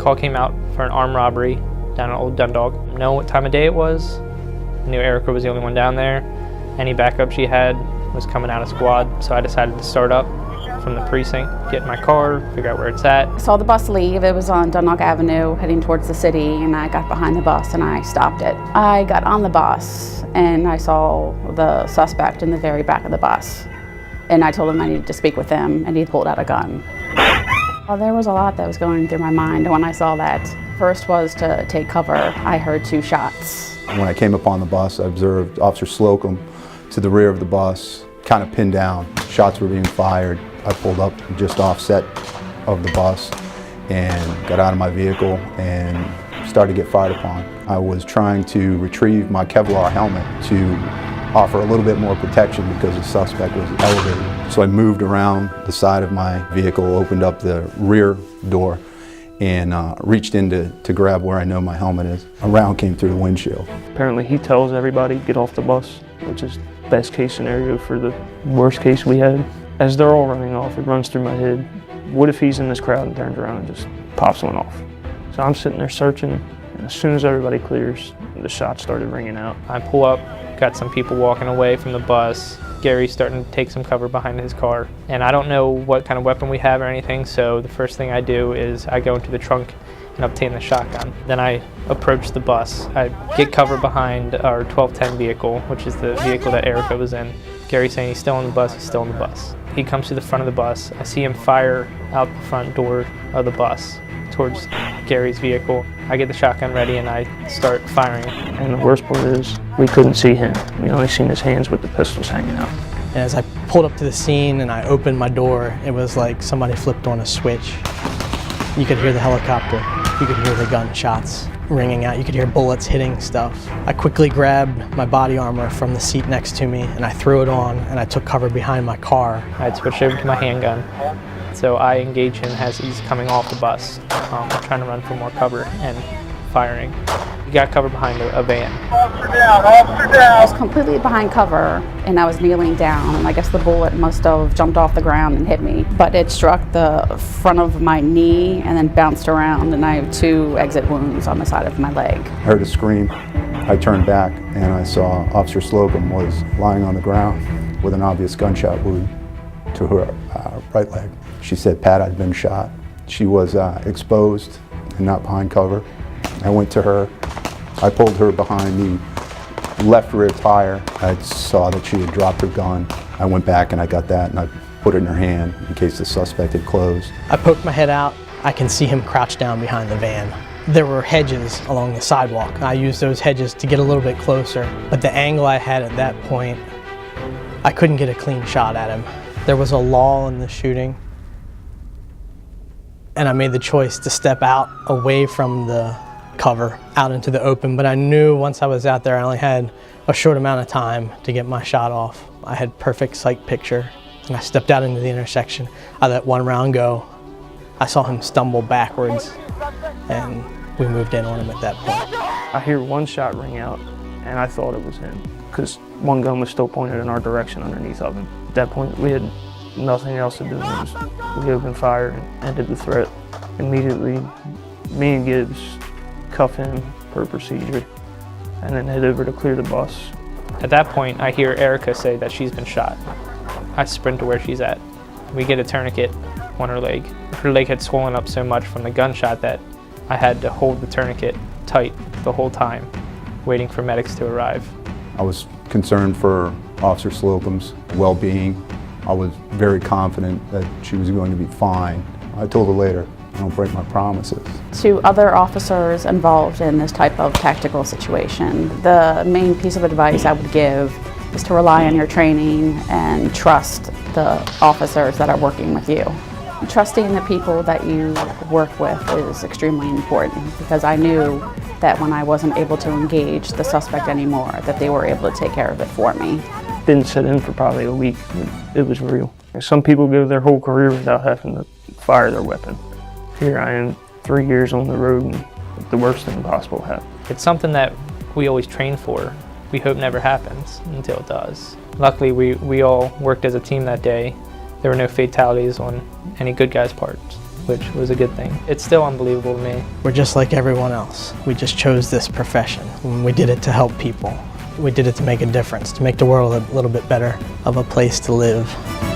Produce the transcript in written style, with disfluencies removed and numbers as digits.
call came out for an armed robbery down at Old Dundalk. I know what time of day it was. I knew Erica was the only one down there. Any backup she had was coming out of squad, so I decided to start up from the precinct, get in my car, figure out where it's at. I saw the bus leave. It was on Dundalk Avenue heading towards the city, and I got behind the bus and I stopped it. I got on the bus and I saw the suspect in the very back of the bus, and I told him I needed to speak with him, and he pulled out a gun. Well, there was a lot that was going through my mind when I saw that. First was to take cover. I heard 2 shots. When I came upon the bus, I observed Officer Slocum to the rear of the bus, kind of pinned down. Shots were being fired. I pulled up just offset of the bus and got out of my vehicle and started to get fired upon. I was trying to retrieve my Kevlar helmet to offer a little bit more protection because the suspect was elevated. So I moved around the side of my vehicle, opened up the rear door, and reached in to grab where I know my helmet is. A round came through the windshield. Apparently he tells everybody, get off the bus, which is best case scenario for the worst case we had. As they're all running off, it runs through my head. What if he's in this crowd and turns around and just pops one off? So I'm sitting there searching, and as soon as everybody clears, the shots started ringing out. I pull up, got some people walking away from the bus. Gary's starting to take some cover behind his car. And I don't know what kind of weapon we have or anything, so the first thing I do is I go into the trunk and obtain the shotgun. Then I approach the bus. I get cover behind our 1210 vehicle, which is the vehicle that Erica was in. Gary's saying he's still on the bus, he's still on the bus. He comes to the front of the bus. I see him fire out the front door of the bus towards Gary's vehicle. I get the shotgun ready and I start firing. And the worst part is, we couldn't see him. We only seen his hands with the pistols hanging out. And as I pulled up to the scene and I opened my door, it was like somebody flipped on a switch. You could hear the helicopter, you could hear the gunshots ringing out, you could hear bullets hitting stuff. I quickly grabbed my body armor from the seat next to me and I threw it on and I took cover behind my car. I had switched over to my handgun. So I engage him as he's coming off the bus, trying to run for more cover and firing. He got cover behind a van. Officer down, officer down. I was completely behind cover and I was kneeling down, and I guess the bullet must have jumped off the ground and hit me. But it struck the front of my knee and then bounced around, and I have 2 exit wounds on the side of my leg. I heard a scream. I turned back and I saw Officer Slocum was lying on the ground with an obvious gunshot wound to her right leg. She said Pat had been shot. She was exposed and not behind cover. I went to her. I pulled her behind the left rear tire. I saw that she had dropped her gun. I went back and I got that and I put it in her hand in case the suspect had closed. I poked my head out. I can see him crouched down behind the van. There were hedges along the sidewalk. I used those hedges to get a little bit closer, but the angle I had at that point, I couldn't get a clean shot at him. There was a lull in the shooting, and I made the choice to step out away from the cover out into the open, but I knew once I was out there I only had a short amount of time to get my shot off. I had perfect sight picture, and I stepped out into the intersection. I let one round go. I saw him stumble backwards, and we moved in on him at that point. I hear one shot ring out, and I thought it was him, because one gun was still pointed in our direction underneath of him. At that point, we had nothing else to do. We opened fire and ended the threat. Immediately, me and Gibbs cuff him per procedure, and then head over to clear the bus. At that point, I hear Erica say that she's been shot. I sprint to where she's at. We get a tourniquet on her leg. Her leg had swollen up so much from the gunshot that I had to hold the tourniquet tight the whole time, waiting for medics to arrive. I was concerned for Officer Slocum's well-being. I was very confident that she was going to be fine. I told her later, I don't break my promises. To other officers involved in this type of tactical situation, the main piece of advice I would give is to rely on your training and trust the officers that are working with you. Trusting the people that you work with is extremely important, because I knew that when I wasn't able to engage the suspect anymore, that they were able to take care of it for me. Didn't sit in for probably a week. It was real. Some people go their whole career without having to fire their weapon. Here I am, 3 years on the road, and the worst thing possible happened. It's something that we always train for. We hope never happens until it does. Luckily, we all worked as a team that day. There were no fatalities on any good guys' parts. which was a good thing. It's still unbelievable to me. We're just like everyone else. We just chose this profession. We did it to help people. We did it to make a difference, to make the world a little bit better of a place to live.